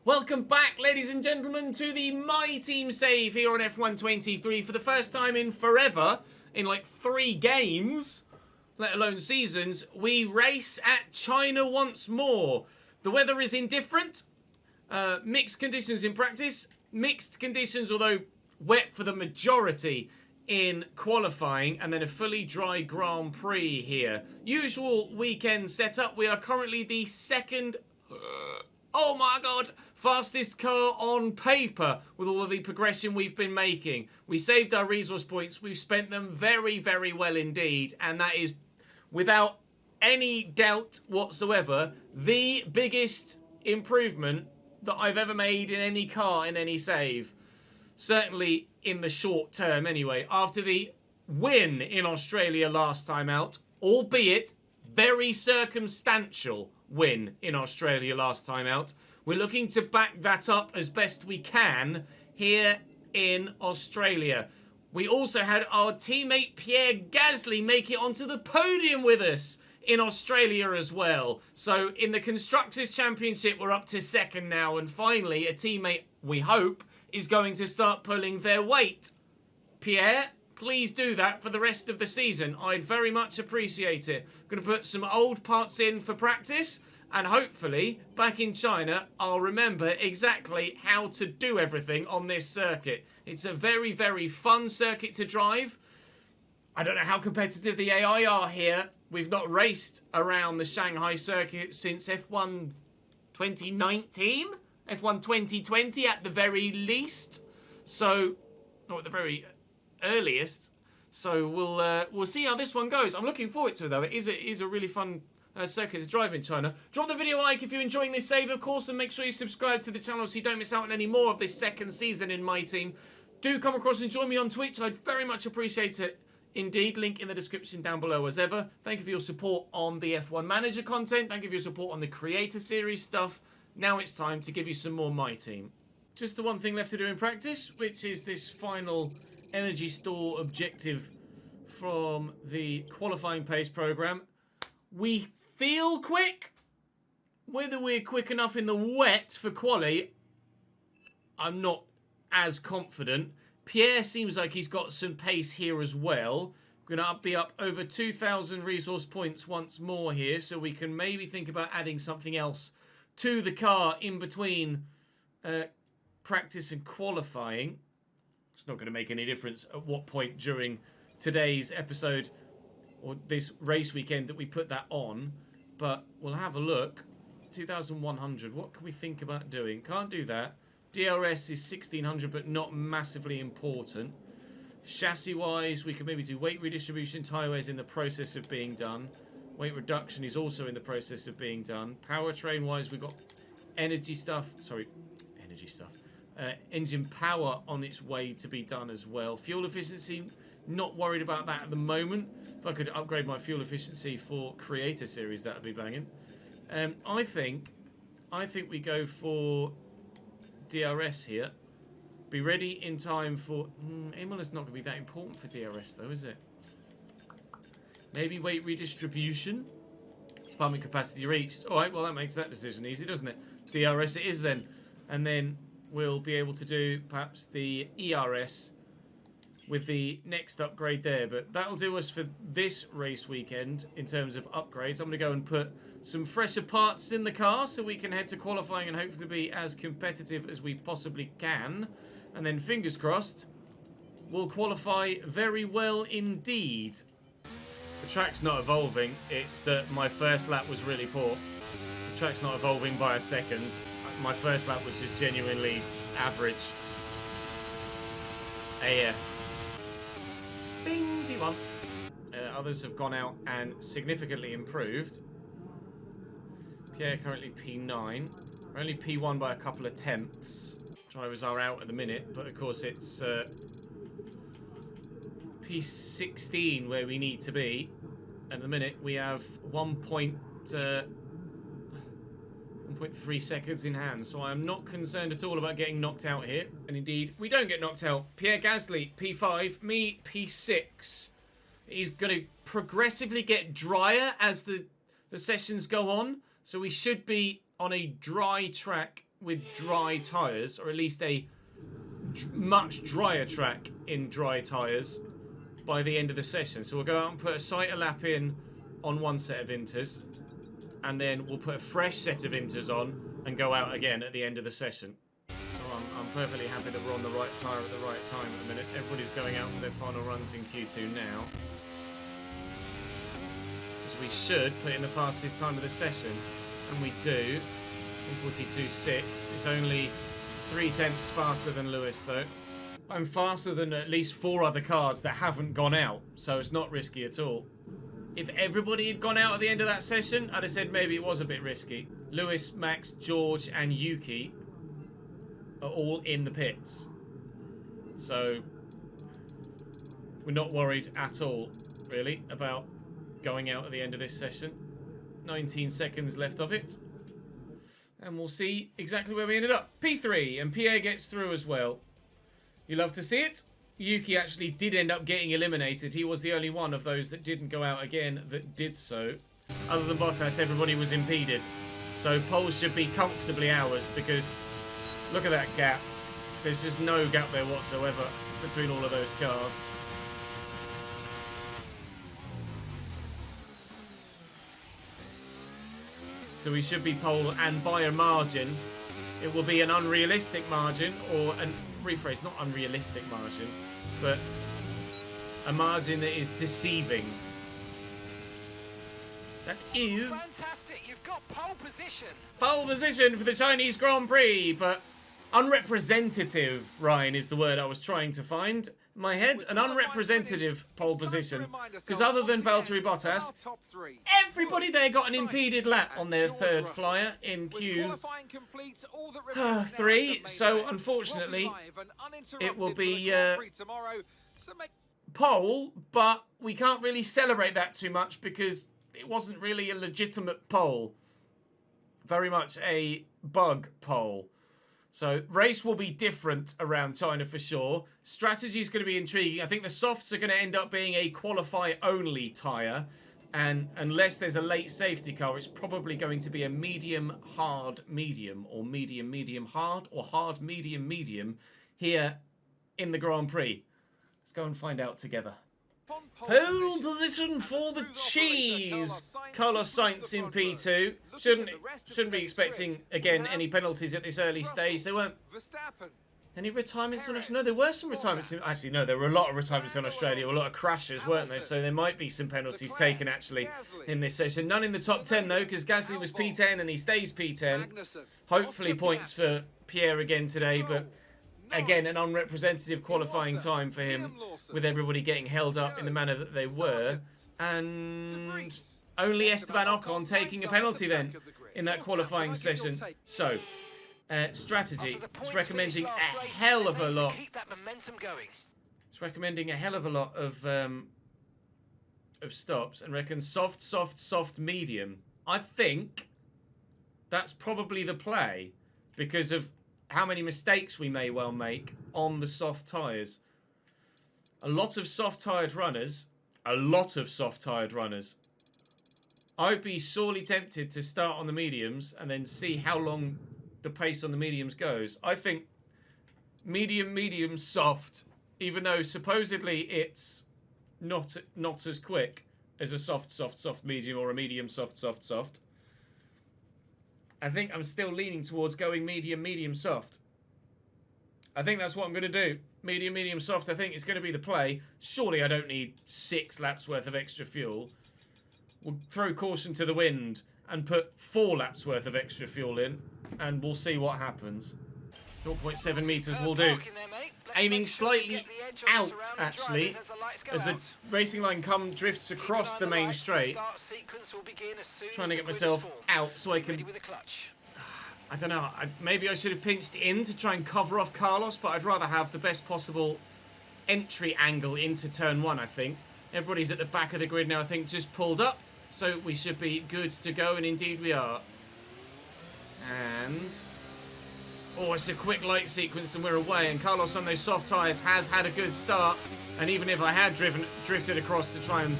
Welcome back, ladies and gentlemen, to the My Team save here on F123 for the first time in forever, in like 3 games, let alone seasons. We race at China once more. The weather is indifferent, mixed conditions in practice, mixed conditions, although wet for the majority in qualifying, and then a fully dry Grand Prix here. Usual weekend setup. We are currently the second... oh my god, fastest car on paper with all of the progression we've been making. We saved our resource points. We've spent them very, very well indeed. And that is, without any doubt whatsoever, the biggest improvement that I've ever made in any car, in any save. Certainly in the short term anyway. After the win in Australia last time out, albeit very circumstantial win in Australia last time out, we're looking to back that up as best we can here in Australia. We also had our teammate Pierre Gasly make it onto the podium with us in Australia as well. So in the Constructors' Championship, we're up to second now, and finally a teammate, we hope, is going to start pulling their weight. Pierre, please do that for the rest of the season. I'd very much appreciate it. I'm going to put some old parts in for practice, and hopefully, back in China, I'll remember exactly how to do everything on this circuit. It's a very, very fun circuit to drive. I don't know how competitive the AI are here. We've not raced around the Shanghai circuit since F1 2019? F1 2020 at the very least. So, or at the very earliest. So we'll see how this one goes. I'm looking forward to it though. It is a really fun circuit to drive in China. Drop the video a like if you're enjoying this save, of course, and make sure you subscribe to the channel so you don't miss out on any more of this second season in My Team. Do come across and join me on Twitch. I'd very much appreciate it. Indeed, link in the description down below as ever. Thank you for your support on the F1 Manager content. Thank you for your support on the Creator Series stuff. Now it's time to give you some more My Team. Just the one thing left to do in practice, which is this final energy store objective from the qualifying pace program. We feel quick. Whether we're quick enough in the wet for quali, I'm not as confident. Pierre seems like he's got some pace here as well. We're going to be up over 2,000 resource points once more here, so we can maybe think about adding something else to the car in between practice and qualifying. It's not going to make any difference at what point during today's episode or this race weekend that we put that on, but we'll have a look. 2,100, what can we think about doing? Can't do that. DRS is 1,600, but not massively important. Chassis-wise, we can maybe do weight redistribution. Tyre wear is in the process of being done. Weight reduction is also in the process of being done. Powertrain-wise, we've got energy stuff. Sorry, energy stuff. Engine power on its way to be done as well. Fuel efficiency, not worried about that at the moment. If I could upgrade my fuel efficiency for Creator Series, that would be banging. I think we go for DRS here. Be ready in time for... Imola's not going to be that important for DRS though, is it? Maybe weight redistribution. Department capacity reached. Alright, well that makes that decision easy, doesn't it? DRS it is then. And then we'll be able to do perhaps the ERS with the next upgrade there. But that'll do us for this race weekend in terms of upgrades. I'm going to go and put some fresher parts in the car so we can head to qualifying and hopefully be as competitive as we possibly can. And then fingers crossed, we'll qualify very well indeed. The track's not evolving. It's that my first lap was really poor. The track's not evolving by a second. My first lap was just genuinely average. AF. Bing, P1. Others have gone out and significantly improved. Pierre currently P9. We're only P1 by a couple of tenths. Drivers are out at the minute, but of course it's P16 where we need to be. And at the minute we have 1.3 seconds in hand, so I'm not concerned at all about getting knocked out here. And indeed, we don't get knocked out. Pierre Gasly, P5, me, P6. He's going to progressively get drier as the sessions go on, so we should be on a dry track with dry tyres, or at least a much drier track in dry tyres by the end of the session. So we'll go out and put a sighter lap in on one set of inters, and then we'll put a fresh set of inters on and go out again at the end of the session. So I'm perfectly happy that we're on the right tyre at the right time at the minute. Everybody's going out for their final runs in Q2 now. As we should put in the fastest time of the session, and we do. 42.6. It's only 0.3 faster than Lewis though. I'm faster than at least 4 other cars that haven't gone out, so it's not risky at all. If everybody had gone out at the end of that session, I'd have said maybe it was a bit risky. Lewis, Max, George and Yuki are all in the pits. So we're not worried at all, really, about going out at the end of this session. 19 seconds left of it. And we'll see exactly where we ended up. P3, and Pierre gets through as well. You love to see it. Yuki actually did end up getting eliminated. He was the only one of those that didn't go out again that did so. Other than Bottas, everybody was impeded. So poles should be comfortably ours, because look at that gap. There's just no gap there whatsoever between all of those cars. So we should be pole, and by a margin. It will be an unrealistic margin, or an rephrase, not unrealistic margin, but a margin that is deceiving. That is fantastic. You've got pole position. Pole position for the Chinese Grand Prix, but unrepresentative, Ryan, is the word I was trying to find. In my head, an unrepresentative pole position. Because other than Valtteri Bottas, everybody there got an impeded lap on their third flyer in Q3. So, unfortunately, it will be pole, but we can't really celebrate that too much because it wasn't really a legitimate pole. Very much a bug pole. So, race will be different around China for sure. Strategy is going to be intriguing. I think the softs are going to end up being a qualify-only tyre. And unless there's a late safety car, it's probably going to be a medium, hard, medium. Or medium, medium, hard. Or hard, medium, medium. Here in the Grand Prix. Let's go and find out together. Pole position for the cheese. Carlos Sainz in P2. Shouldn't be expecting, again, any penalties at this early stage. There weren't any retirements on Australia. No, there were some retirements. Actually, no, there were a lot of retirements on Australia. A lot of crashes, weren't there? So there might be some penalties taken, actually, in this session. None in the top 10, though, because Gasly was P10 and he stays P10. Hopefully points for Pierre again today, but again, an unrepresentative qualifying time for him, with everybody getting held up in the manner that they were. And only Esteban Ocon taking a penalty then in that qualifying session. So, strategy. It's recommending a hell of a lot. It's recommending a hell of a lot of stops, and reckons soft, soft, soft, medium. I think that's probably the play because of how many mistakes we may well make on the soft tyres. A lot of soft-tyred runners. I'd be sorely tempted to start on the mediums and then see how long the pace on the mediums goes. I think medium, medium, soft, even though supposedly it's not as quick as a soft, soft, soft, medium or a medium, soft, soft, soft. I think I'm still leaning towards going medium, medium, soft. I think that's what I'm going to do. Medium, medium, soft, I think it's going to be the play. Surely I don't need 6 laps worth of extra fuel. We'll throw caution to the wind and put 4 laps worth of extra fuel in, and we'll see what happens. 0.7 metres will do. Aiming slightly out, actually, as the racing line drifts across the main straight. Trying to get myself out so I can... I don't know, maybe I should have pinched in to try and cover off Carlos, but I'd rather have the best possible entry angle into turn 1, I think. Everybody's at the back of the grid now, I think, just pulled up, so we should be good to go, and indeed we are. And... oh, it's a quick light sequence and we're away, and Carlos on those soft tyres has had a good start, and even if I had drifted across to try and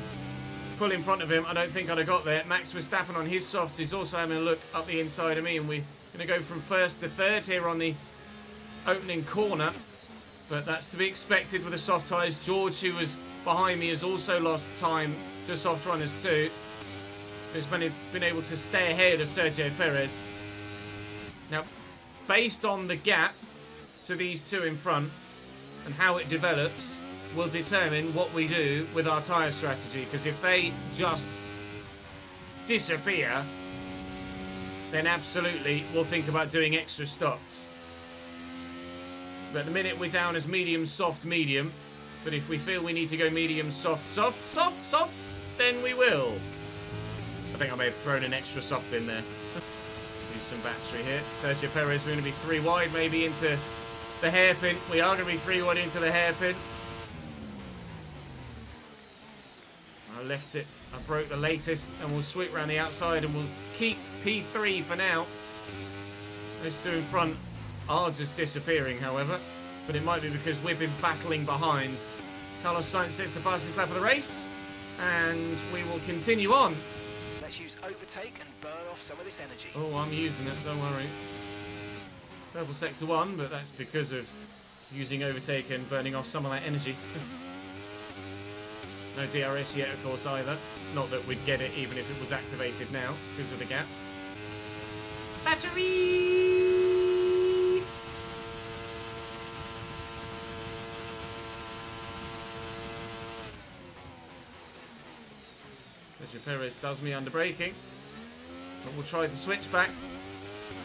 pull in front of him, I don't think I'd have got there. Max Verstappen on his softs is also having a look up the inside of me, and we Going to go from first to third here on the opening corner. But that's to be expected with the soft tyres. George, who was behind me, has also lost time to soft runners too. He's been able to stay ahead of Sergio Perez. Now, based on the gap to these two in front and how it develops, will determine what we do with our tyre strategy. Because if they just disappear, then absolutely we'll think about doing extra stops. But at the minute we're down as medium, soft, medium. But if we feel we need to go medium, soft, soft, soft, soft, then we will. I think I may have thrown an extra soft in there. Use some battery here. Sergio Perez, we're going to be 3 wide, maybe into the hairpin. We are going to be 3 wide into the hairpin. I left it. I broke the latest, and we'll sweep around the outside, and we'll keep P3 for now. Those two in front are just disappearing, however. But it might be because we've been battling behind. Carlos Sainz sets the fastest lap of the race, and we will continue on. Let's use overtake and burn off some of this energy. Oh, I'm using it, don't worry. Purple sector 1, but that's because of using overtake and burning off some of that energy. No DRS yet, of course, either. Not that we'd get it even if it was activated now, because of the gap. Battery! Sergio Perez does me under braking. But we'll try the switch back.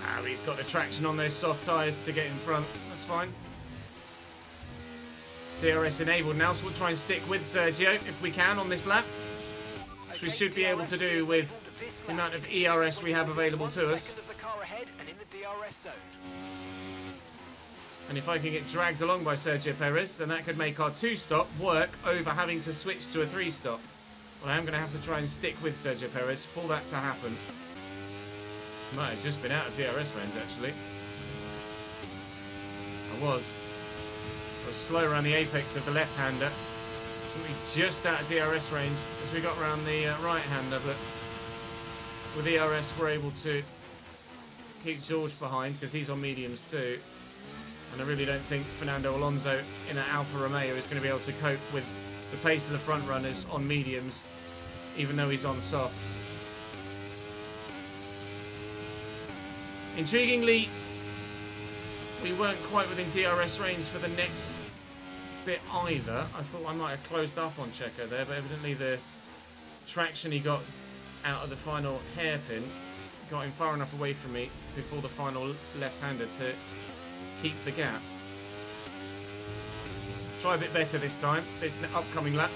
Ah, he's got the traction on those soft tyres to get in front. That's fine. DRS enabled now, so we'll try and stick with Sergio if we can on this lap. Which we should be able to do with the amount of ERS we have available to us. And if I can get dragged along by Sergio Perez, then that could make our 2-stop work over having to switch to a 3-stop. Well, I am going to have to try and stick with Sergio Perez for that to happen. Might have just been out of DRS range, actually. I was slow around the apex of the left-hander. Just out of DRS range as we got around the right-hander, but with ERS we're able to keep George behind because he's on mediums too. And I really don't think Fernando Alonso in an Alfa Romeo is going to be able to cope with the pace of the front runners on mediums, even though he's on softs. Intriguingly, we weren't quite within DRS range for the next bit either. I thought I might have closed up on Checo there, but evidently the traction he got out of the final hairpin got him far enough away from me before the final left-hander to keep the gap. Try a bit better this time, this upcoming lap.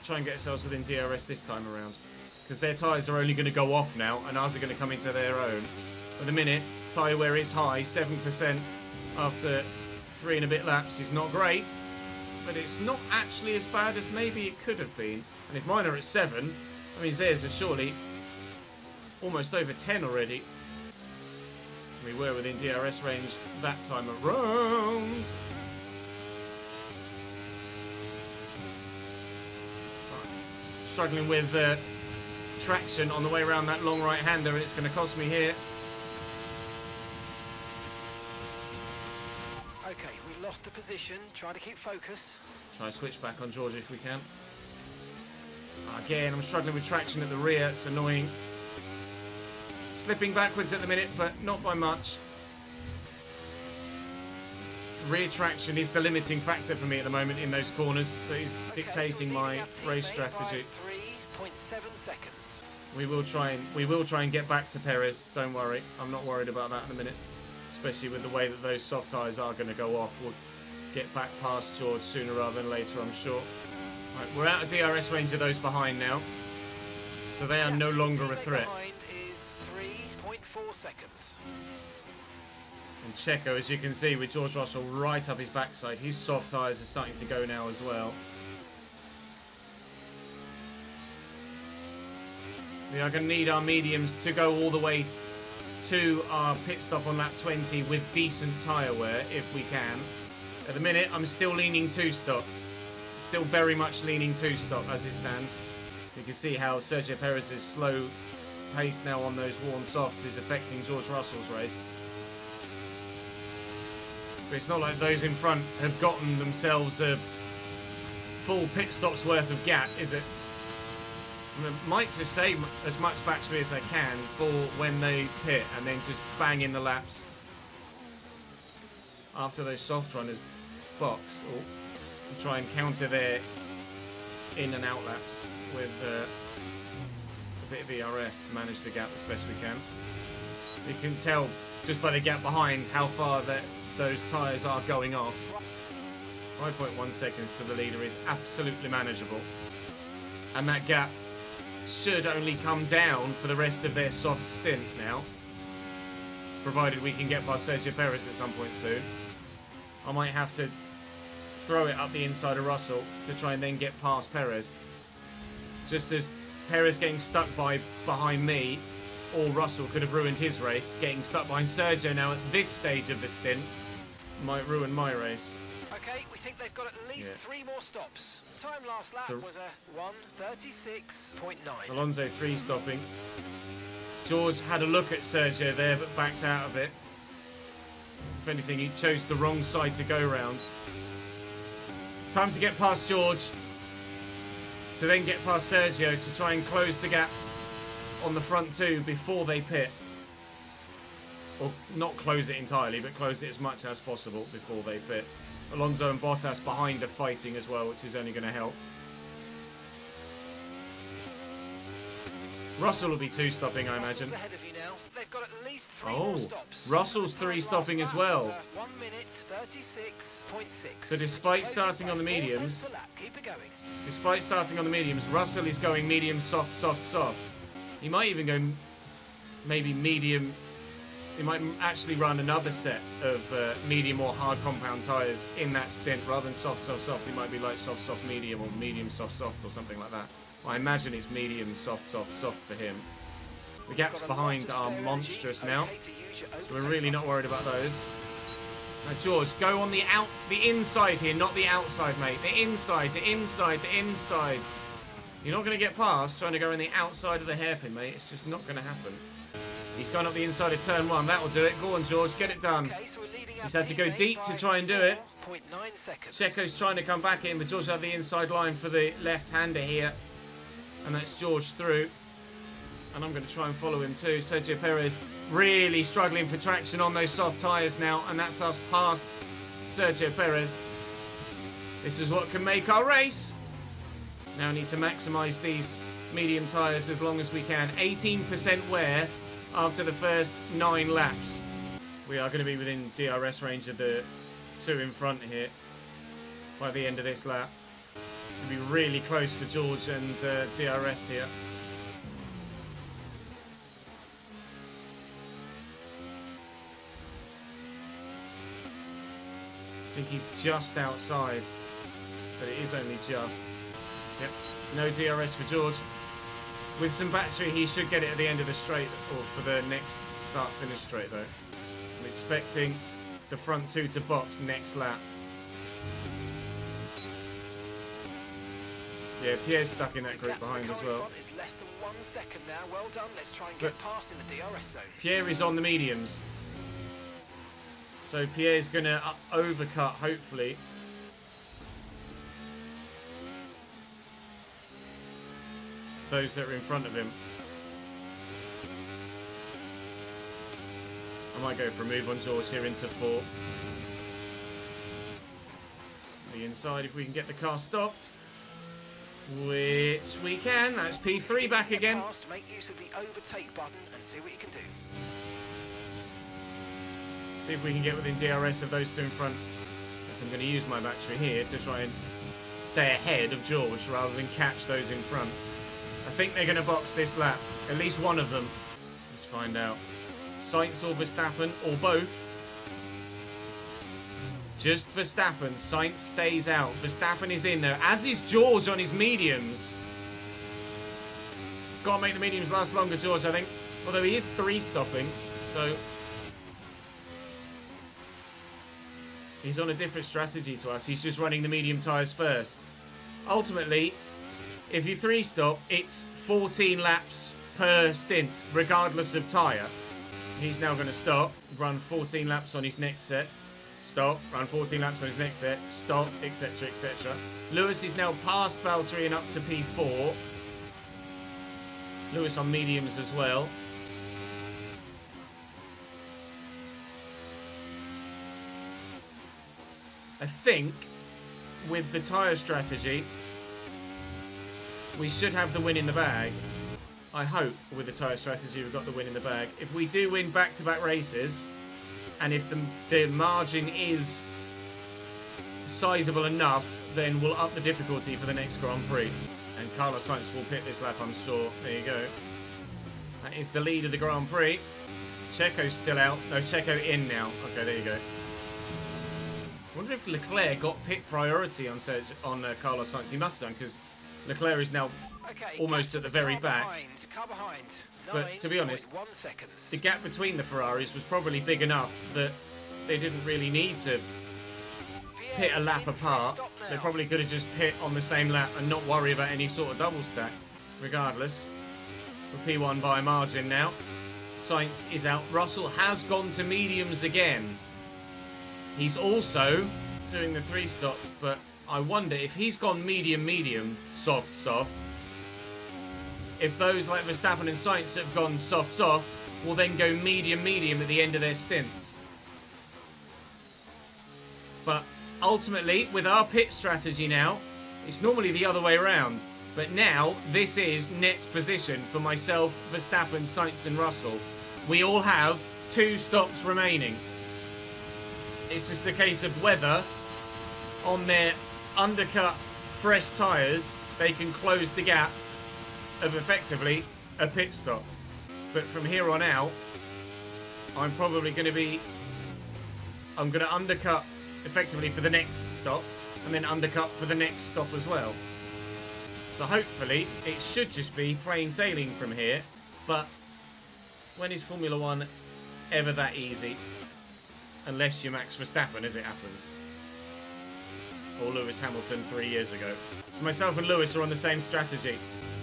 Try and get ourselves within DRS this time around, because their tyres are only going to go off now and ours are going to come into their own. At the minute, tyre wear is high, 7% after 3 and a bit laps is not great, but it's not actually as bad as maybe it could have been. And if mine are at 7, that means theirs are surely almost over 10 already. We were within DRS range that time around. Struggling with traction on the way around that long right-hander. It's going to cost me here. Okay, we lost the position. Try to keep focus. Try to switch back on George if we can. Again, I'm struggling with traction at the rear. It's annoying. Slipping backwards at the minute, but not by much. Rear traction is the limiting factor for me at the moment in those corners that is dictating my race strategy. 3.7 seconds. We will try and get back to Perez. Don't worry, I'm not worried about that in a minute. Especially with the way that those soft tyres are going to go off, we'll get back past George sooner rather than later, I'm sure. Right, we're out of DRS range of those behind now, so they are no longer a threat. Behind is 3.4 seconds. And Checo, as you can see, with George Russell right up his backside, his soft tyres are starting to go now as well. We are going to need our mediums to go all the way to our pit stop on lap 20 with decent tyre wear, if we can. At the minute, I'm still leaning 2-stop. Still very much leaning 2-stop as it stands. You can see how Sergio Perez's slow pace now on those worn softs is affecting George Russell's race. But it's not like those in front have gotten themselves a full pit stop's worth of gap, is it? I might just save as much battery as I can for when they pit and then just bang in the laps after those soft runners box, or try and counter their in and out laps with a bit of ERS to manage the gap as best we can. You can tell just by the gap behind how far those tyres are going off. 5.1 seconds to the leader is absolutely manageable, and that gap should only come down for the rest of their soft stint now, provided we can get past Sergio Perez at some point soon. I might have to throw it up the inside of Russell to try and then get past Perez. Just as Perez getting stuck behind me, or Russell could have ruined his race. Getting stuck behind Sergio now at this stage of the stint might ruin my race. Okay, we think they've got at least 3 more stops. Time last lap was a 1:36.9. Alonso 3 stopping. George had a look at Sergio there but backed out of it. If anything, he chose the wrong side to go round. Time to get past George, to then get past Sergio to try and close the gap on the front two before they pit. Or not close it entirely, but close it as much as possible before they pit. Alonso and Bottas behind are fighting as well, which is only going to help. Russell will be 2 stopping, I imagine. Ahead of you now. They've got at least 3 more stops. Russell's 3 stopping as well. 1:36.6. So despite starting on the mediums, Russell is going medium, soft, soft, soft. He might even go maybe medium. He might actually run another set of medium or hard compound tyres in that stint rather than soft, soft, soft. He might be like soft, soft, medium, or medium, soft, soft, or something like that. I imagine it's medium, soft, soft, soft for him. The gaps behind are monstrous now, so we're really not worried about those. Now, George, go on the inside here, not the outside, mate. The inside, the inside, the inside. You're not going to get past trying to go on the outside of the hairpin, mate. It's just not going to happen. He's gone up the inside of turn 1. That'll do it. Go on, George. Get it done. He's had to go deep to try and do it. Checo's trying to come back in, but George had the inside line for the left-hander here. And that's George through. And I'm going to try and follow him too. Sergio Perez really struggling for traction on those soft tyres now. And that's us past Sergio Perez. This is what can make our race. Now need to maximise these medium tyres as long as we can. 18% wear after the first 9 laps. We are going to be within DRS range of the 2 in front here by the end of this lap. It's going to be really close for George and DRS here. I think he's just outside, but it is only just. Yep, no DRS for George. With some battery, he should get it at the end of the straight, or for the next start-finish straight, though. I'm expecting the front 2 to box next lap. Yeah, Pierre's stuck in that group behind as well. It's less than 1 second now. Well done. Let's try and get past in the DRS zone. Pierre is on the mediums. So Pierre's going to overcut, hopefully. Those that are in front of him. I might go for a move on George here into 4. The inside if we can get the car stopped. Which we can. That's P3 back again. Make use of the overtake button and see what you can do. See if we can get within DRS of those 2 in front. So I'm going to use my battery here to try and stay ahead of George rather than catch those in front. I think they're going to box this lap. At least one of them. Let's find out. Sainz or Verstappen, or both. Just Verstappen. Sainz stays out. Verstappen is in there, as is George on his mediums. Got to make the mediums last longer, George, I think. Although he is 3 stopping, so he's on a different strategy to us. He's just running the medium tyres first. Ultimately, if you 3 stop, it's 14 laps per stint, regardless of tyre. He's now going to stop, run 14 laps on his next set. Stop, run 14 laps on his next set. Stop, etc, etc. Lewis is now past Valtteri and up to P4. Lewis on mediums as well. I think with the tyre strategy, we should have the win in the bag. I hope with the tyre strategy we've got the win in the bag. If we do win back-to-back races, and if the margin is sizable enough, then we'll up the difficulty for the next Grand Prix. And Carlos Sainz will pit this lap, I'm sure. There you go. That is the lead of the Grand Prix. Checo's still out. No, Checo in now. Okay, there you go. I wonder if Leclerc got pit priority on Carlos Sainz. He must have done, because Leclerc is now almost at the very back. But to be honest, the gap between the Ferraris was probably big enough that they didn't really need to pit a lap apart. They probably could have just pit on the same lap and not worry about any sort of double stack. Regardless, we're P1 by a margin now. Sainz is out. Russell has gone to mediums again. He's also doing the 3-stop, but I wonder if he's gone medium, soft, if those like Verstappen and Sainz have gone soft, will then go medium at the end of their stints. But ultimately, with our pit strategy now, it's normally the other way around. But now, this is net position for myself, Verstappen, Sainz and Russell. We all have 2 stops remaining. It's just a case of whether, on their undercut, fresh tyres, they can close the gap of effectively a pit stop. But from here on out, I'm probably going to undercut effectively for the next stop, and then undercut for the next stop as well. So hopefully it should just be plain sailing from here. But when is Formula 1 ever that easy? Unless you're Max Verstappen, as it happens. Or Lewis Hamilton 3 years ago. So myself and Lewis are on the same strategy.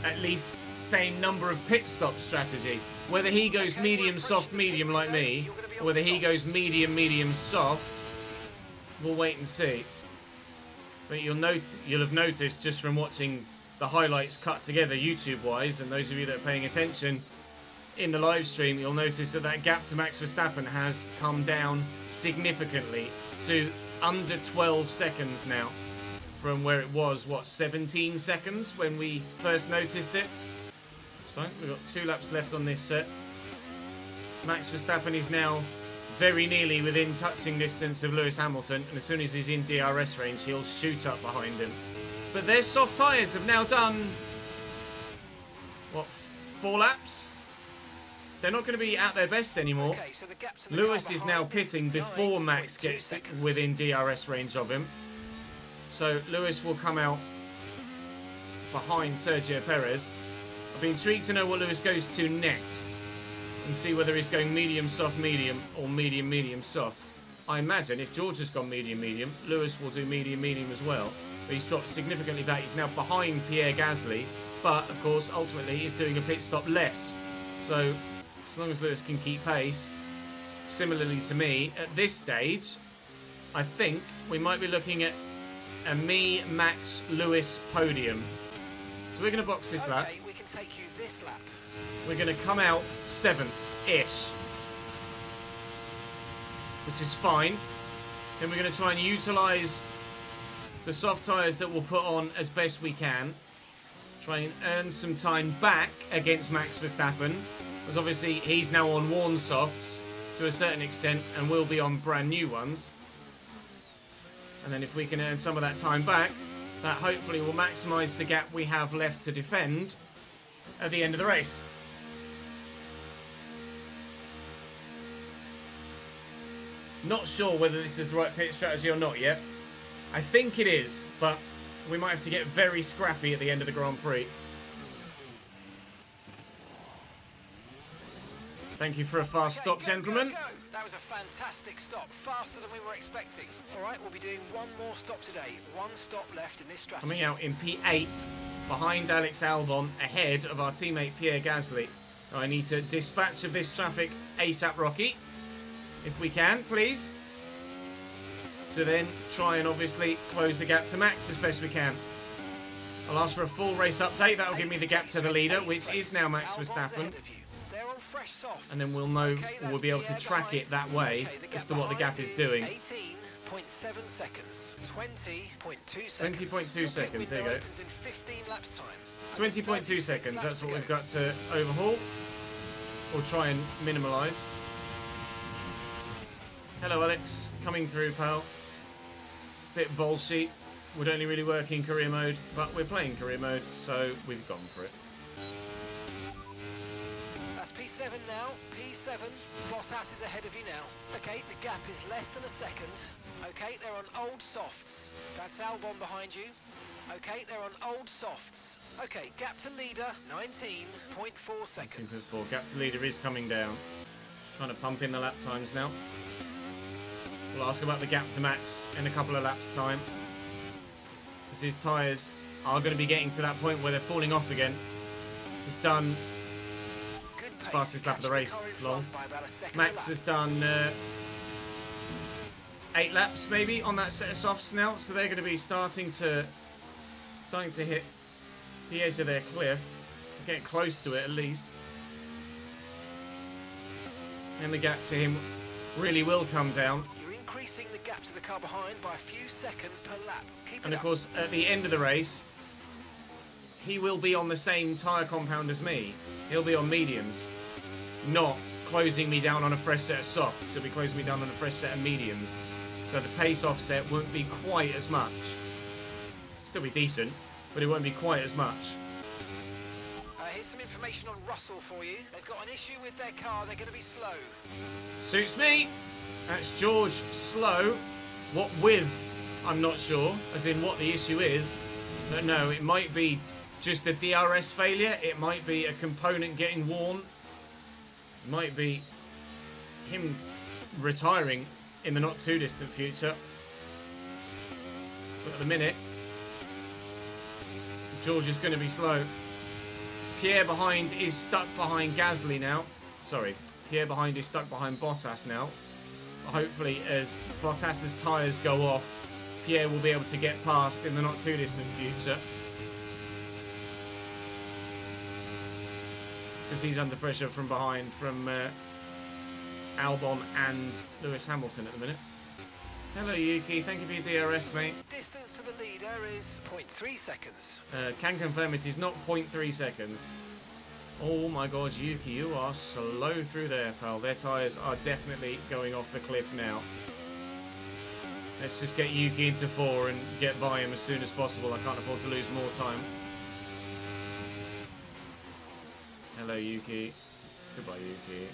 At least same number of pit stop strategy. Whether he goes medium, soft, medium like me, or whether he goes medium, medium, soft, we'll wait and see. But you'll have noticed just from watching the highlights cut together YouTube-wise, and those of you that are paying attention in the live stream, you'll notice that gap to Max Verstappen has come down significantly to under 12 seconds now, from where it was, 17 seconds when we first noticed it. It's fine, we've got 2 laps left on this set. Max Verstappen is now very nearly within touching distance of Lewis Hamilton, and as soon as he's in DRS range, he'll shoot up behind him. But their soft tyres have now done, 4 laps? They're not going to be at their best anymore. Okay, so the gap to the Lewis is now pitting before Max gets within DRS range of him. So Lewis will come out behind Sergio Perez. I'll be intrigued to know what Lewis goes to next and see whether he's going medium, soft, medium or medium, medium, soft. I imagine if George has gone medium, medium, Lewis will do medium, medium as well. But he's dropped significantly back. He's now behind Pierre Gasly. But, of course, ultimately he's doing a pit stop less. So as long as Lewis can keep pace, similarly to me, at this stage, I think we might be looking at a me, Max, Lewis podium. So we're going to box this lap. We can take you this lap. We're going to come out 7th-ish, which is fine. Then we're going to try and utilise the soft tyres that we'll put on as best we can. Try and earn some time back against Max Verstappen. Because obviously he's now on worn softs to a certain extent and will be on brand new ones. And then if we can earn some of that time back, that hopefully will maximise the gap we have left to defend at the end of the race. Not sure whether this is the right pit strategy or not yet. I think it is, but we might have to get very scrappy at the end of the Grand Prix. Thank you for a fast stop, gentlemen. Go. That was a fantastic stop, faster than we were expecting. All right, we'll be doing one more stop today. 1 stop left in this strategy. Coming out in P8, behind Alex Albon, ahead of our teammate Pierre Gasly. I need to dispatch of this traffic ASAP, Rocky. If we can, please. To then try and obviously close the gap to Max as best we can. I'll ask for a full race update. That'll give me the gap to the leader, which is now Max Verstappen. And then we'll know, we'll be able to track it that way as to what the gap is doing. 18.7 seconds. 20.2 seconds. 20.2 seconds, there you go. 20.2 20.2 seconds, that's what we've got to overhaul. Or try and minimalise. Hello, Alex. Coming through, pal. Bit bolshy. Would only really work in career mode, but we're playing career mode, so we've gone for it. That's P7 now. P7. Bottas is ahead of you now. Okay, the gap is less than a second. Okay, they're on old softs. That's Albon behind you. Okay, they're on old softs. Okay, gap to leader, 19.4 seconds. 19.4. Gap to leader is coming down. Trying to pump in the lap times now. We'll ask about the gap to Max in a couple of laps' time. As his tyres are going to be getting to that point where they're falling off again. He's done his fastest lap of the race. Long. Max has done 8 laps maybe on that set of softs now, so they're going to be starting to hit the edge of their cliff, get close to it at least, and the gap to him really will come down. You're increasing the gap to the car behind by a few seconds per lap. Keep and it of course, at the end of the race, he will be on the same tyre compound as me. He'll be on mediums, not closing me down on a fresh set of softs. He'll be closing me down on a fresh set of mediums. So the pace offset won't be quite as much. Still be decent, but it won't be quite as much. Here's some information on Russell for you. They've got an issue with their car. They're going to be slow. Suits me. That's George slow. What with? I'm not sure. As in what the issue is. But no, it might be just a DRS failure. It might be a component getting worn. It might be him retiring in the not too distant future. But at the minute, George is going to be slow. Pierre behind is stuck behind Gasly now. Sorry, Pierre behind is stuck behind Bottas now. Hopefully, as Bottas's tyres go off, Pierre will be able to get past in the not too distant future. Because he's under pressure from behind from Albon and Lewis Hamilton at the minute. Hello Yuki, thank you for your DRS, mate. Distance to the leader is 0.3 seconds. Can confirm it is not 0.3 seconds. Oh my god, Yuki, you are slow through there, pal. Their tyres are definitely going off the cliff now. Let's just get Yuki into 4 and get by him as soon as possible. I can't afford to lose more time. Hello Yuki. Goodbye Yuki.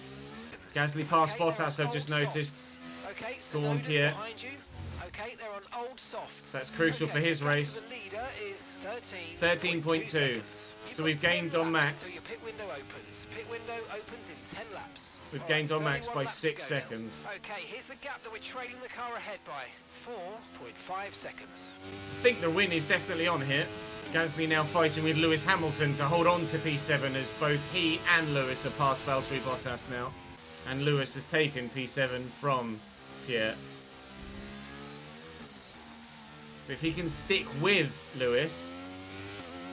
Gasly past Bottas, I've just noticed. Okay, go on, Pierre. Okay, they're on old softs. That's crucial for his race. 13.2. So we've gained on Max. So your pit window opens. Pit window opens in 10 laps. We've gained on Max by 6 seconds. Okay, here's the gap that we're trailing the car ahead by. 4.5 seconds. I think the win is definitely on here. Gasly now fighting with Lewis Hamilton to hold on to P7 as both he and Lewis are past Valtteri Bottas now. And Lewis has taken P7 from Pierre. But if he can stick with Lewis,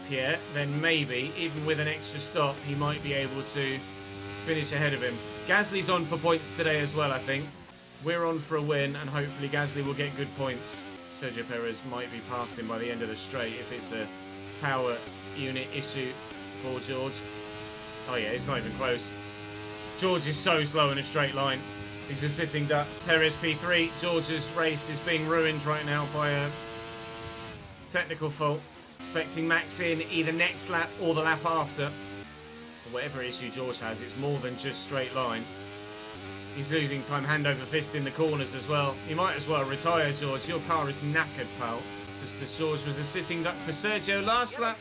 Pierre, then maybe, even with an extra stop, he might be able to finish ahead of him. Gasly's on for points today as well, I think. We're on for a win, and hopefully Gasly will get good points. Sergio Perez might be past him by the end of the straight if it's a power unit issue for George. Oh yeah, it's not even close. George is so slow in a straight line. He's a sitting duck. Perez P3. George's race is being ruined right now by a technical fault. Expecting Max in either next lap or the lap after. Or whatever issue George has, it's more than just straight line. He's losing time hand over fist in the corners as well. You might as well retire, George. Your car is knackered, pal. Just George was a sitting duck for Sergio last lap.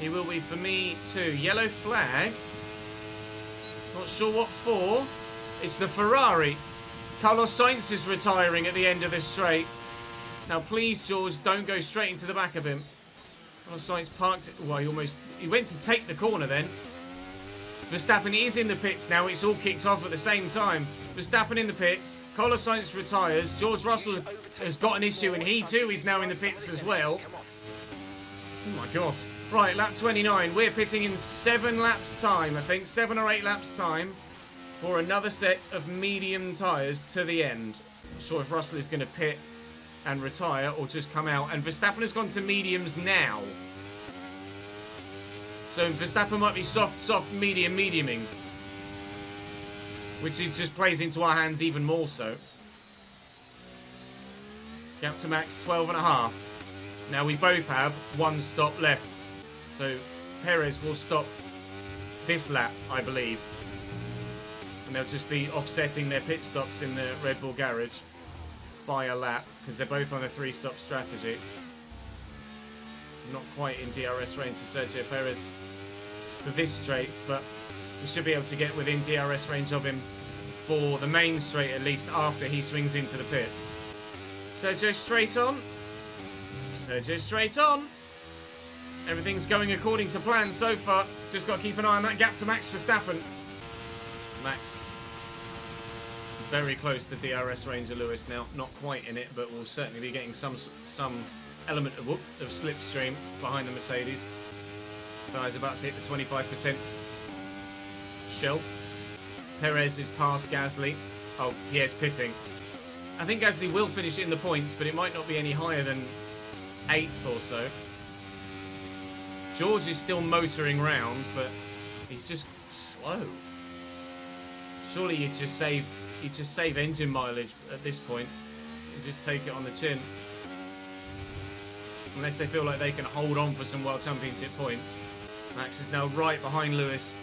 He will be for me too. Yellow flag. Not sure what for. It's the Ferrari. Carlos Sainz is retiring at the end of this straight. Now, please, George, don't go straight into the back of him. Carlos Sainz parked it. Well, he went to take the corner then. Verstappen is in the pits now. It's all kicked off at the same time. Verstappen in the pits. Carlos Sainz retires. George Russell has got an issue, and he too is now in the pits as well. Oh my God. Right, lap 29. We're pitting in 7 laps time, I think. 7 or 8 laps time for another set of medium tyres to the end. Not sure if Russell is going to pit and retire or just come out. And Verstappen has gone to mediums now. So Verstappen might be soft, medium, mediuming. Which it just plays into our hands even more so. Gap to Max, 12.5. Now we both have 1 stop left. So Perez will stop this lap, I believe. And they'll just be offsetting their pit stops in the Red Bull garage by a lap, because they're both on a 3-stop strategy. Not quite in DRS range to Sergio Perez for this straight, but we should be able to get within DRS range of him for the main straight, at least after he swings into the pits. Sergio straight on. Sergio straight on. Everything's going according to plan so far. Just got to keep an eye on that gap to Max Verstappen. Max very close to DRS range of Lewis now. Not quite in it, but we'll certainly be getting some element of slipstream behind the Mercedes. So he's about to hit the 25% shelf. Perez is past Gasly. Oh, he is pitting. I think Gasly will finish in the points, but it might not be any higher than 8th or so. George is still motoring round, but he's just slow. Surely you just save engine mileage at this point. You just take it on the chin. Unless they feel like they can hold on for some World Championship points. Max is now right behind Lewis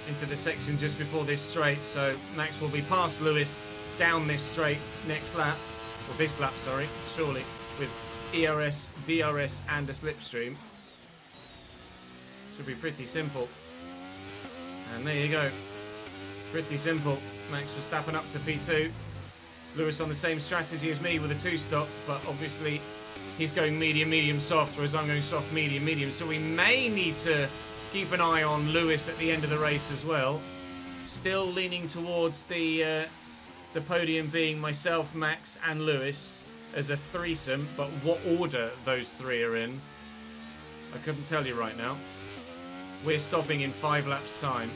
into the section just before this straight, so Max will be past Lewis down this straight next lap, or this lap, sorry, surely, with ERS, DRS and a slipstream. Should be pretty simple. And there you go. Pretty simple. Max Verstappen up to P2. Lewis on the same strategy as me with a 2-stop, but obviously he's going medium, medium, soft, whereas I'm going soft, medium, medium. So we may need to keep an eye on Lewis at the end of the race as well. Still leaning towards the podium being myself, Max and Lewis as a threesome, but what order those 3 are in, I couldn't tell you right now. We're stopping in 5 laps time.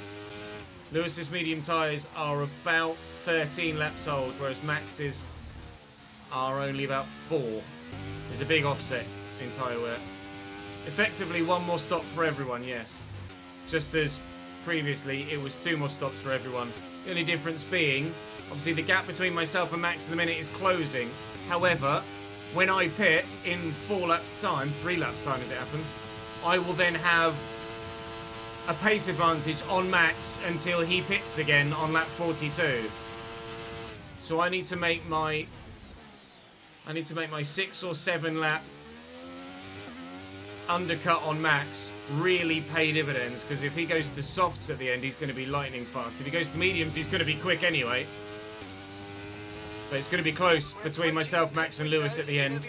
Lewis's medium tyres are about 13 laps old, whereas Max's are only about 4. There's a big offset in tyre wear. Effectively 1 more stop for everyone, yes. Just as previously it was 2 more stops for everyone. The only difference being, obviously the gap between myself and Max at the minute is closing. However, when I pit in 4 laps time, 3 laps time as it happens, I will then have a pace advantage on Max until he pits again on lap 42. So I need to make my 6 or 7 lap undercut on Max really pay dividends, because if he goes to softs at the end, he's going to be lightning fast. If he goes to mediums, he's going to be quick anyway. But it's going to be close between myself, Max and Lewis at the end.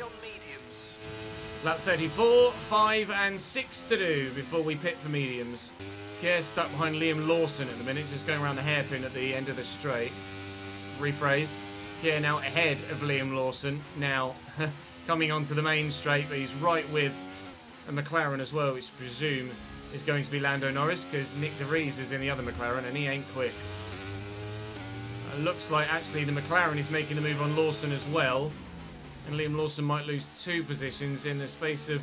Lap 34, 5 and 6 to do before we pit for mediums. Pierre's stuck behind Liam Lawson at the minute, just going around the hairpin at the end of the straight. Rephrase. Pierre now ahead of Liam Lawson, now coming onto the main straight, but he's right with a McLaren as well, which I presume is going to be Lando Norris, because Nick De Vries is in the other McLaren and he ain't quick. It looks like actually the McLaren is making the move on Lawson as well. And Liam Lawson might lose 2 positions in the space of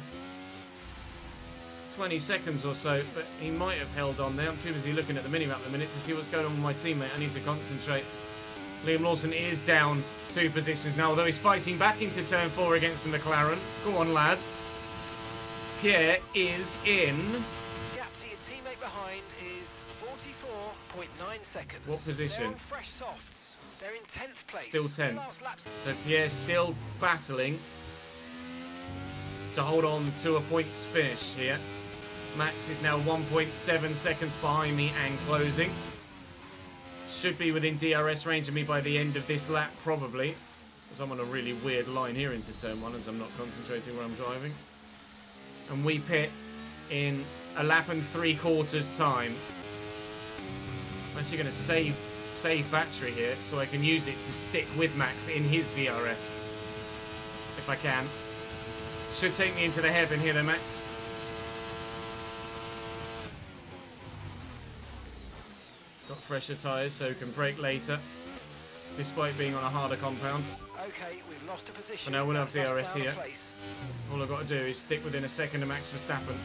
20 seconds or so, but he might have held on there. I'm too busy looking at the minimap at the minute to see what's going on with my teammate. I need to concentrate. Liam Lawson is down 2 positions now, although he's fighting back into turn 4 against the McLaren. Go on, lad. Pierre is in. Gap to your teammate behind is 44.9 seconds. What position? They're on fresh softs. They're in 10th place. Still 10th. So Pierre's still battling to hold on to a points finish here. Max is now 1.7 seconds behind me and closing. Should be within DRS range of me by the end of this lap, probably. Because I'm on a really weird line here into turn 1 as I'm not concentrating where I'm driving. And we pit in a lap and 3/4 time. I'm actually going to save battery here so I can use it to stick with Max in his DRS. If I can. Should take me into the hairpin here though, Max. It's got fresher tyres so it can brake later. Despite being on a harder compound. Okay, we've lost a position. But now we'll have DRS here. All I've got to do is stick within a second of Max Verstappen.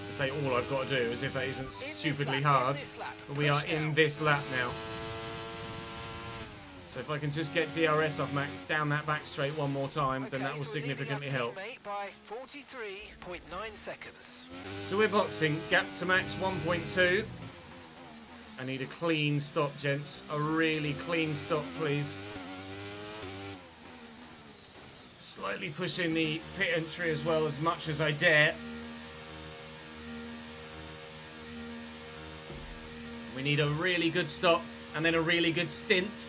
I say all I've got to do, as if that isn't stupidly hard. But we are in this lap now. So if I can just get DRS off Max down that back straight one more time, then that will significantly help. By 43.9 seconds. So we're boxing. Gap to Max 1.2. I need a clean stop, gents. A really clean stop, please. Slightly pushing the pit entry as well as much as I dare. We need a really good stop and then a really good stint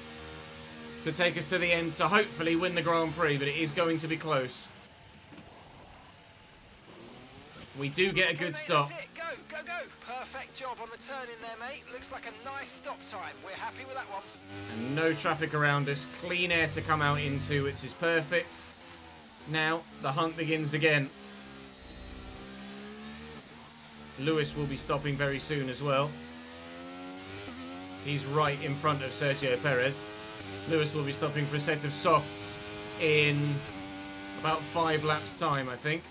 to take us to the end to hopefully win the Grand Prix, but it is going to be close. We do get a good stop. That's it. Go, go, go. Perfect job on the turn in there, mate. Looks like a nice stop time. We're happy with that one. And no traffic around us. Clean air to come out into, which is perfect. Now, the hunt begins again. Lewis will be stopping very soon as well. He's right in front of Sergio Perez. Lewis will be stopping for a set of softs in about 5 laps time, I think.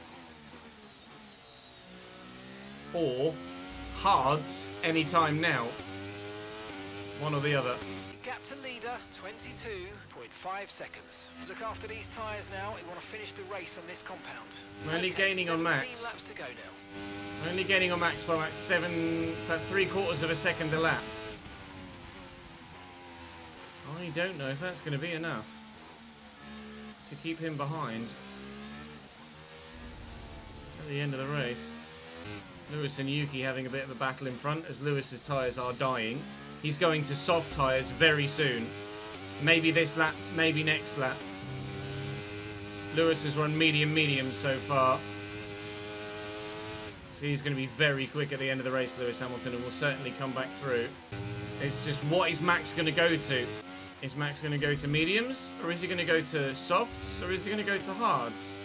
Or hards anytime now. One or the other. Gap to leader, 22.5 seconds. Look after these tyres now. We want to finish the race on this compound. We're only gaining on Max. Laps to go now. We're only gaining on Max by about 3/4 of a second a lap. I don't know if that's going to be enough to keep him behind at the end of the race. Lewis and Yuki having a bit of a battle in front as Lewis's tyres are dying. He's going to soft tyres very soon. Maybe this lap, maybe next lap. Lewis has run medium so far. So he's going to be very quick at the end of the race, Lewis Hamilton, and will certainly come back through. It's just, what is Max going to go to? Is Max going to go to mediums? Or is he going to go to softs? Or is he going to go to hards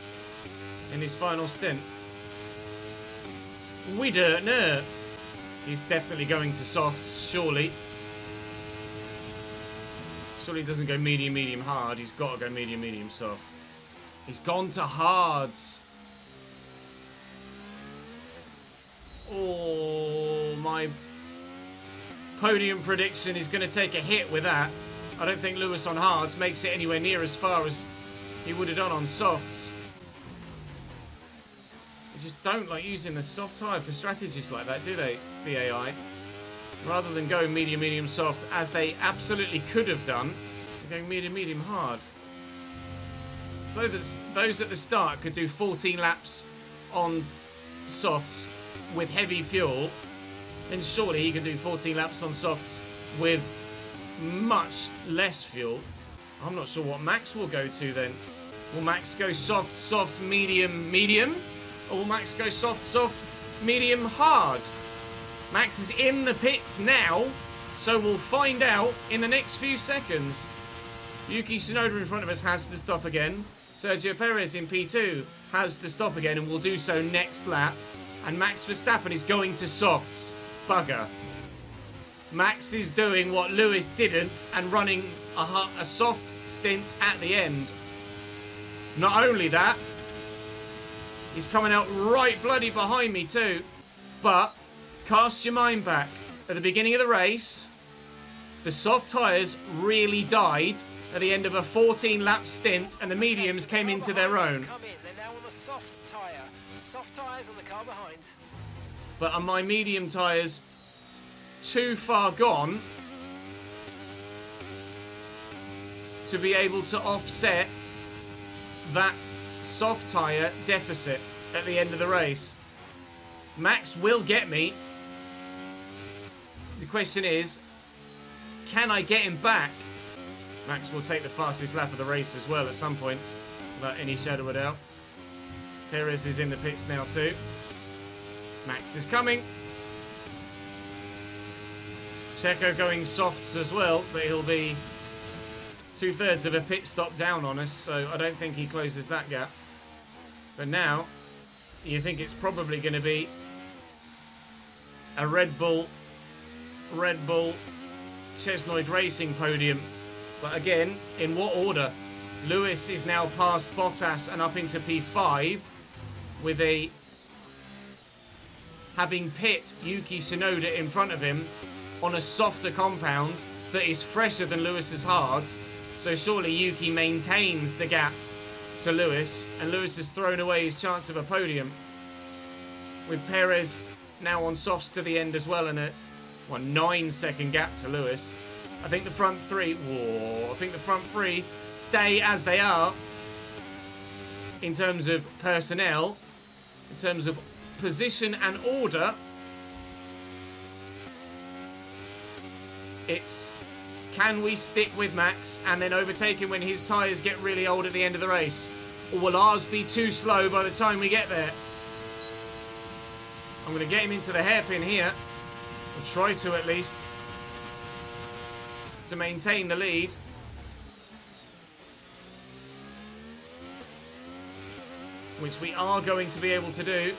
in his final stint? We don't know. He's definitely going to softs, surely. Surely he doesn't go medium, hard. He's got to go medium, soft. He's gone to hards. Oh, my podium prediction is going to take a hit with that. I don't think Lewis on hards makes it anywhere near as far as he would have done on softs. They just don't like using the soft tyre for strategies like that, do they, BAI? Rather than going medium, soft, as they absolutely could have done, they're going medium, hard. So that those at the start could do 14 laps on softs with heavy fuel, then surely he could do 14 laps on softs with much less fuel. I'm not sure what Max will go to then. Will Max go soft, medium? Or will Max go soft, medium, hard? Max is in the pits now, so we'll find out in the next few seconds. Yuki Tsunoda in front of us has to stop again. Sergio Perez in P2 has to stop again and will do so next lap. And Max Verstappen is going to softs. Bugger. Max is doing what Lewis didn't and running a soft stint at the end. Not only that, he's coming out right bloody behind me too. But cast your mind back. At the beginning of the race, the soft tyres really died at the end of a 14-lap stint, and the mediums came into their own. They're now on the soft tyre. Soft tyres on the car behind. But are my medium tyres too far gone to be able to offset that soft tyre deficit at the end of the race? Max will get me. The question is, can I get him back? Max will take the fastest lap of the race as well at some point, without any shadow of a doubt. Perez is in the pits now too. Max is coming. Checo going softs as well, but he'll be 2/3 of a pit stop down on us, so I don't think he closes that gap. But now, you think it's probably going to be a Red Bull Chesnoid Racing podium. But again, in what order? Lewis is now past Bottas and up into P5 with a having pit Yuki Tsunoda in front of him on a softer compound that is fresher than Lewis's hards. So surely Yuki maintains the gap to Lewis, and Lewis has thrown away his chance of a podium. With Perez now on softs to the end as well, and a 9-second gap to Lewis. I think the front three stay as they are in terms of personnel, in terms of position and order. It's, can we stick with Max and then overtake him when his tyres get really old at the end of the race? Or will ours be too slow by the time we get there? I'm going to get him into the hairpin here. Or try to, at least, to maintain the lead. Which we are going to be able to do.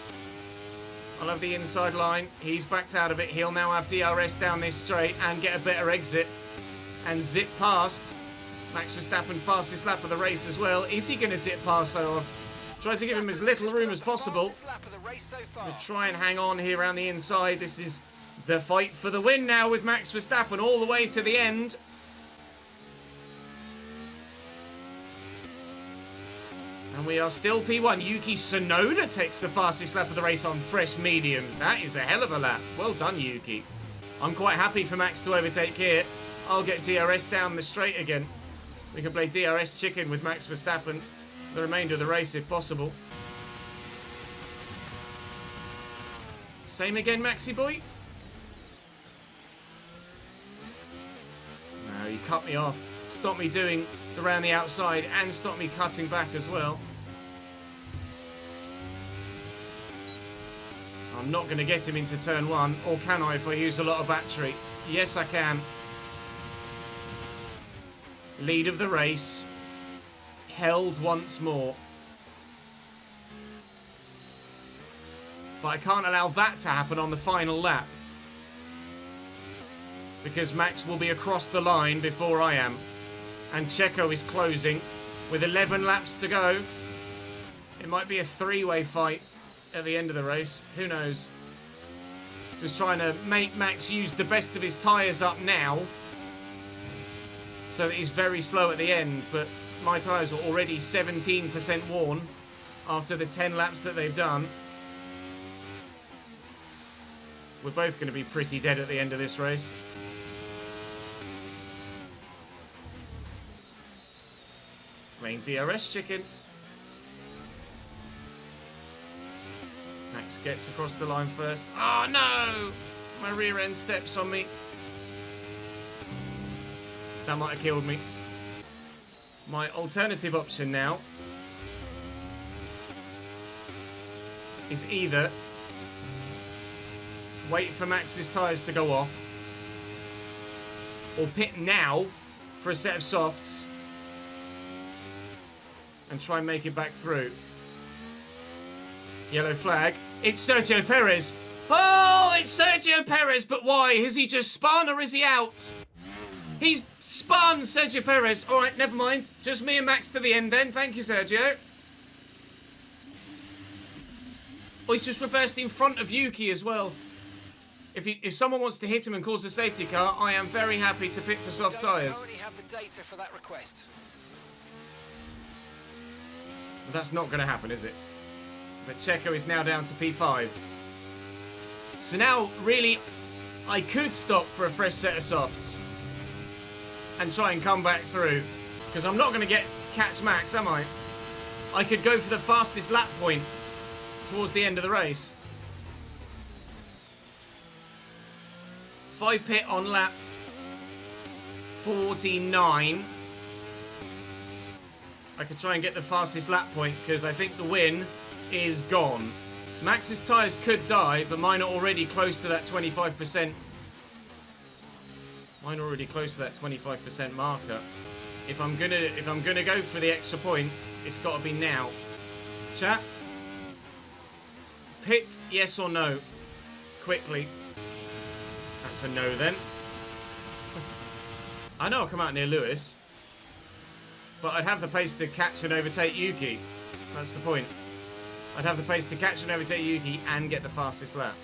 I'll have the inside line. He's backed out of it. He'll now have DRS down this straight and get a better exit. And zip past. Max Verstappen, fastest lap of the race as well. Is he going to zip past? So try to give him as little room as possible. We'll try and hang on here around the inside. This is the fight for the win now with Max Verstappen all the way to the end. And we are still P1. Yuki Tsunoda takes the fastest lap of the race on fresh mediums. That is a hell of a lap. Well done, Yuki. I'm quite happy for Max to overtake here. I'll get DRS down the straight again. We can play DRS chicken with Max Verstappen the remainder of the race if possible. Same again, Maxi boy. No, you cut me off. Stop me doing around the outside and stop me cutting back as well. I'm not going to get him into turn one, or can I if I use a lot of battery? Yes, I can. Lead of the race, held once more. But I can't allow that to happen on the final lap, because Max will be across the line before I am. And Checo is closing with 11 laps to go. It might be a three-way fight at the end of the race. Who knows? Just trying to make Max use the best of his tyres up now, so that he's very slow at the end. But my tyres are already 17% worn after the 10 laps that they've done. We're both going to be pretty dead at the end of this race. Playing DRS chicken. Max gets across the line first. Oh no! My rear end steps on me. That might have killed me. My alternative option now is either wait for Max's tyres to go off, or pit now for a set of softs and try and make it back through. Yellow flag. It's Sergio Perez. Oh, it's Sergio Perez, but why? Has he just spun or is he out? He's spun, Sergio Perez. All right, never mind. Just me and Max to the end then. Thank you, Sergio. Oh, he's just reversed in front of Yuki as well. If someone wants to hit him and cause a safety car, I am very happy to pit for soft tyres. I already have the data for that request. But that's not going to happen, is it? But Checo is now down to P5. So now, really, I could stop for a fresh set of softs and try and come back through, because I'm not going to catch Max, am I? I could go for the fastest lap point towards the end of the race. If I pit on lap 49, I could try and get the fastest lap point, because I think the win is gone. Max's tyres could die, but mine are already close to that 25%. Mine already close to that 25% marker. If I'm gonna go for the extra point, it's got to be now. Chat. Pit, yes or no? Quickly. That's a no then. I know I'll come out near Lewis, but I'd have the pace to catch and overtake Yuki. That's the point. I'd have the pace to catch and overtake Yuki and get the fastest lap.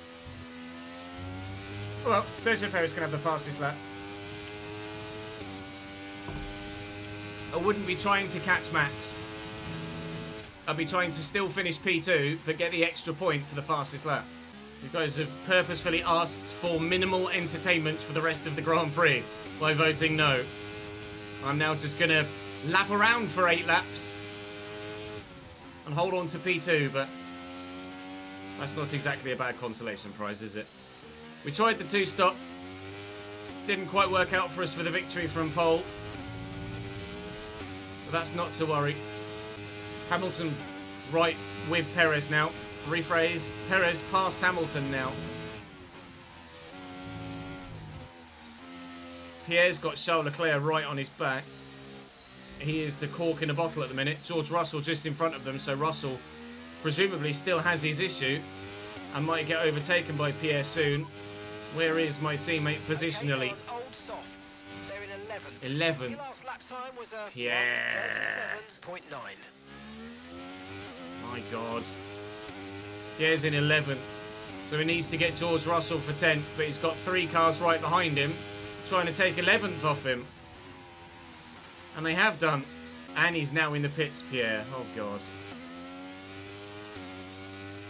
Well, Sergio Perez can have the fastest lap. I wouldn't be trying to catch Max. I'd be trying to still finish P2, but get the extra point for the fastest lap. You guys have purposefully asked for minimal entertainment for the rest of the Grand Prix by voting no. I'm now just going to lap around for 8 laps and hold on to P2, but that's not exactly a bad consolation prize, is it? We tried the 2-stop. Didn't quite work out for us for the victory from pole. But that's not to worry. Hamilton right with Perez now. Rephrase, Perez past Hamilton now. Pierre's got Charles Leclerc right on his back. He is the cork in the bottle at the minute. George Russell just in front of them, so Russell presumably still has his issue and might get overtaken by Pierre soon. Where is my teammate positionally? Okay, old softs. They're in 11th. 11th. Your last lap time was a Pierre. 37.9. My God. Pierre's in 11th. So he needs to get George Russell for 10th, but he's got 3 cars right behind him, trying to take 11th off him. And they have done. And he's now in the pits, Pierre. Oh, God.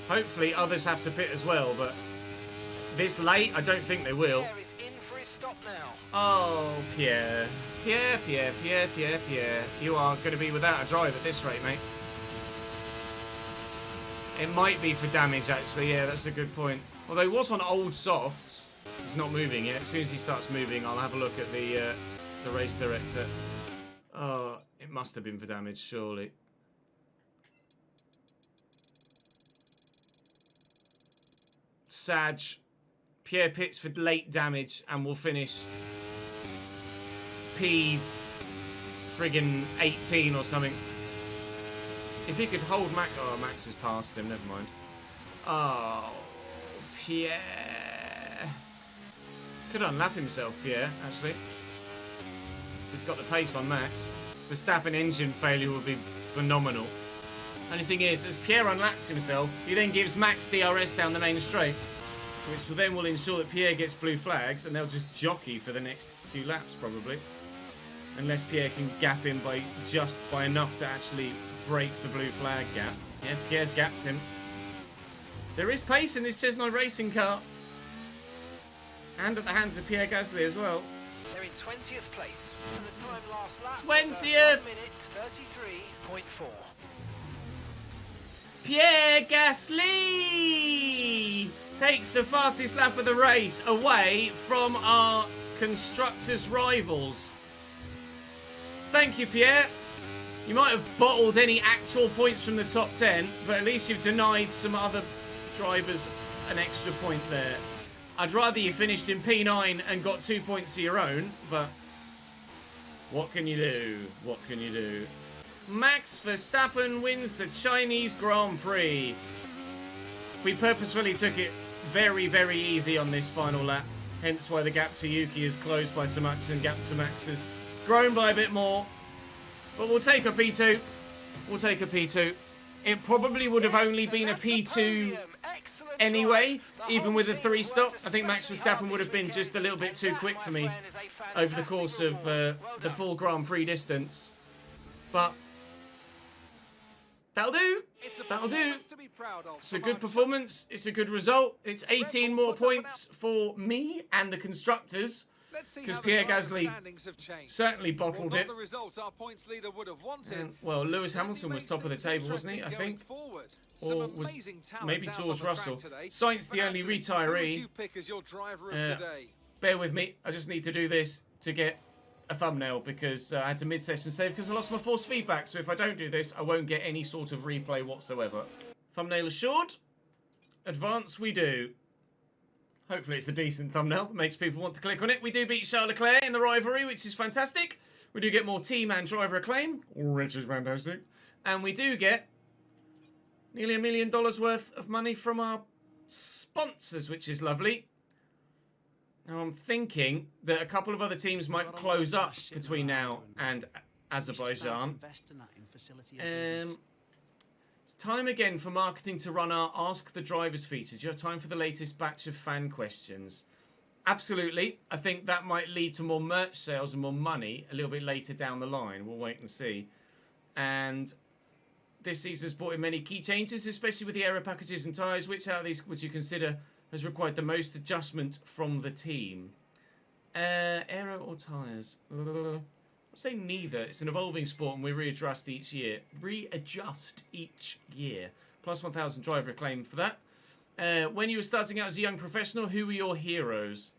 Hopefully others have to pit as well, but this late, I don't think they will. Pierre is in for his stop now. Oh, Pierre. Pierre. You are going to be without a drive at this rate, mate. It might be for damage, actually. Yeah, that's a good point. Although he was on old softs. He's not moving yet. As soon as he starts moving, I'll have a look at the race director. Oh, it must have been for damage, surely. Sag. Pierre pits for late damage and will finish P friggin' 18 or something. If he could hold Max... Oh, Max has passed him, never mind. Oh, Pierre. Could unlap himself, Pierre, actually. He's got the pace on Max. Verstappen engine failure would be phenomenal. Only thing is, as Pierre unlaps himself, he then gives Max DRS down the main straight, which then will ensure that Pierre gets blue flags, and they'll just jockey for the next few laps, probably. Unless Pierre can gap him by enough to actually break the blue flag gap. Yeah, Pierre's gapped him. There is pace in this Chesnoid racing car. And at the hands of Pierre Gasly as well. They're in 20th place. And the time last lap 20th! 1 minute 33.4. Pierre Gasly takes the fastest lap of the race away from our constructors' rivals. Thank you, Pierre. You might have bottled any actual points from the top 10, but at least you've denied some other drivers an extra point there. I'd rather you finished in P9 and got 2 points of your own, but what can you do? What can you do? Max Verstappen wins the Chinese Grand Prix. We purposefully took it very, very easy on this final lap, hence why the gap to Yuki is closed by so much and gap to Max has grown by a bit more. But we'll take a P2. We'll take a P2. It probably would have only been a P2 anyway, even with a 3-stop. I think Max Verstappen would have been just a little bit too quick for me over the course of the full Grand Prix distance. But that'll do. That'll do. It's a good performance. It's a good result. It's 18 more points for me and the constructors, because Pierre Gasly certainly bottled it. And, well, Lewis Hamilton was top of the table, wasn't he, I think? Or was maybe George Russell. Sainz the only retiree. Bear with me. I just need to do this to get a thumbnail, because I had to mid-session save because I lost my force feedback. So if I don't do this, I won't get any sort of replay whatsoever. Thumbnail assured. Advance we do. Hopefully it's a decent thumbnail that makes people want to click on it. We do beat Charles Leclerc in the rivalry, which is fantastic. We do get more team and driver acclaim, which is fantastic. And we do get nearly $1 million worth of money from our sponsors, which is lovely. Now I'm thinking that a couple of other teams might close up between now and Azerbaijan. It's time again for marketing to run our Ask the Drivers feature. Do you have time for the latest batch of fan questions? Absolutely. I think that might lead to more merch sales and more money a little bit later down the line. We'll wait and see. And this season's brought in many key changes, especially with the aero packages and tyres. Which out of these would you consider has required the most adjustment from the team? Aero or tyres? I'd say neither. It's an evolving sport and we readjust each year. Plus 1,000 driver acclaim for that. When you were starting out as a young professional, who were your heroes?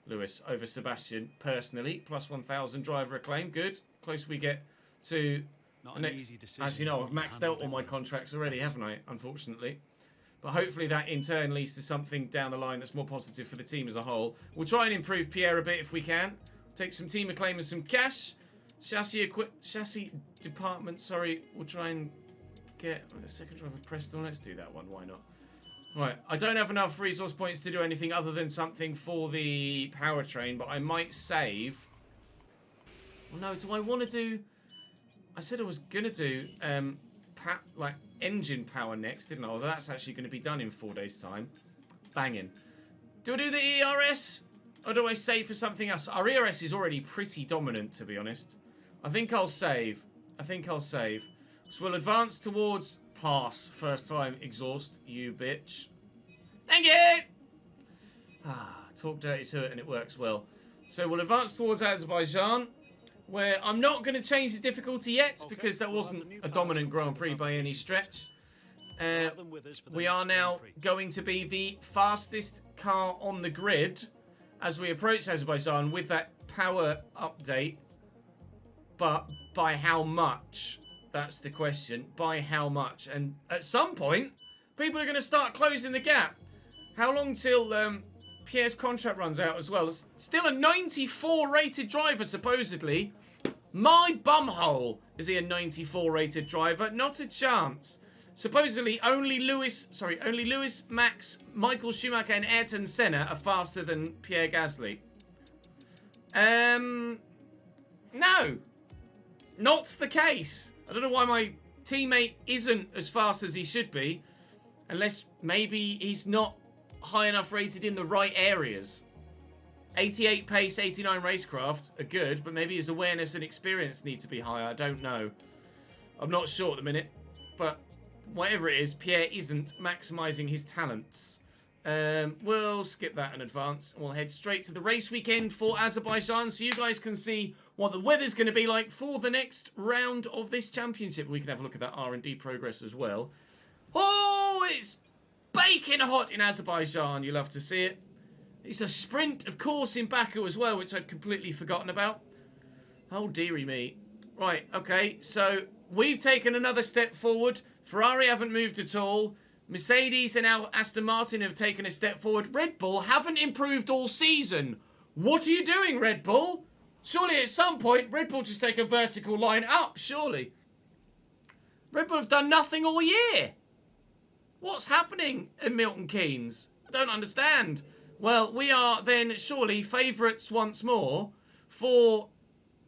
Lewis over Sebastian, personally. Plus 1,000 driver acclaim. Good. Close we get to the next. As you know, I've maxed out all my contracts already, haven't I? Unfortunately. But hopefully that in turn leads to something down the line that's more positive for the team as a whole. We'll try and improve Pierre a bit if we can. Take some team acclaim and some cash. Chassis department, sorry. We'll try and get a second driver Preston. Let's do that one. Why not? Right. I don't have enough resource points to do anything other than something for the powertrain, but I might save. Well, no, do I want to do... I said I was going to do like engine power next, didn't I? Although that's actually going to be done in 4 days' time. Banging. Do I do the ERS? Or do I save for something else? Our ERS is already pretty dominant, to be honest. I think I'll save. So we'll advance towards pass. First time exhaust, you bitch. Thank you! Talk dirty to it and it works well. So we'll advance towards Azerbaijan, where I'm not going to change the difficulty yet, because that wasn't a dominant Grand Prix by any stretch. We are now going to be the fastest car on the grid as we approach Azerbaijan with that power update. But by how much? That's the question. By how much? And at some point, people are going to start closing the gap. How long till Pierre's contract runs out as well? It's still a 94 rated driver, supposedly. My bumhole. Is he a 94 rated driver? Not a chance. Supposedly, only Lewis, Max, Michael Schumacher, and Ayrton Senna are faster than Pierre Gasly. No. Not the case. I don't know why my teammate isn't as fast as he should be. Unless maybe he's not high enough rated in the right areas. 88 pace, 89 racecraft are good, but maybe his awareness and experience need to be higher. I don't know. I'm not sure at the minute. But whatever it is, Pierre isn't maximising his talents. We'll skip that in advance. And we'll head straight to the race weekend for Azerbaijan so you guys can see what the weather's going to be like for the next round of this championship. We can have a look at that R&D progress as well. Oh, it's baking hot in Azerbaijan. You love to see it. It's a sprint, of course, in Baku as well, which I'd completely forgotten about. Oh, dearie me. Right, okay, so we've taken another step forward. Ferrari haven't moved at all. Mercedes and now Aston Martin have taken a step forward. Red Bull haven't improved all season. What are you doing, Red Bull? Surely at some point, Red Bull just take a vertical line up, surely. Red Bull have done nothing all year. What's happening at Milton Keynes? I don't understand. Well, we are then surely favourites once more for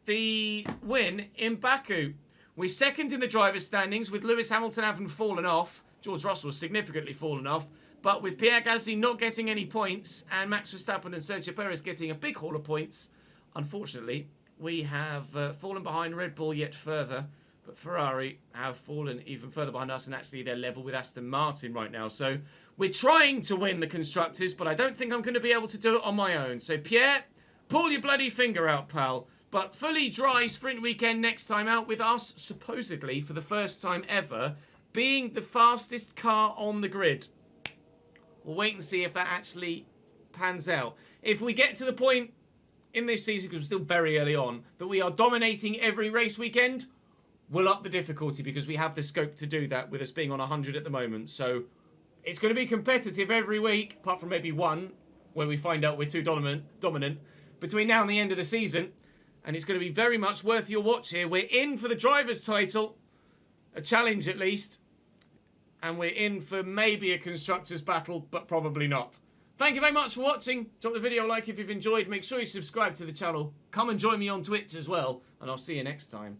the win in Baku. We're second in the drivers' standings with Lewis Hamilton having fallen off. George Russell has significantly fallen off. But with Pierre Gasly not getting any points and Max Verstappen and Sergio Perez getting a big haul of points, unfortunately, we have fallen behind Red Bull yet further. But Ferrari have fallen even further behind us, and actually they're level with Aston Martin right now. So we're trying to win the Constructors, but I don't think I'm going to be able to do it on my own. So Pierre, pull your bloody finger out, pal. But fully dry sprint weekend next time out with us, supposedly, for the first time ever, being the fastest car on the grid. We'll wait and see if that actually pans out. If we get to the point in this season, because we're still very early on, that we are dominating every race weekend, we'll up the difficulty because we have the scope to do that with us being on 100 at the moment. So It's going to be competitive every week, apart from maybe one, where we find out we're too dominant, between now and the end of the season. And it's going to be very much worth your watch here. We're in for the driver's title, a challenge at least. And we're in for maybe a constructors battle, but probably not. Thank you very much for watching. Drop the video a like if you've enjoyed. Make sure you subscribe to the channel. Come and join me on Twitch as well. And I'll see you next time.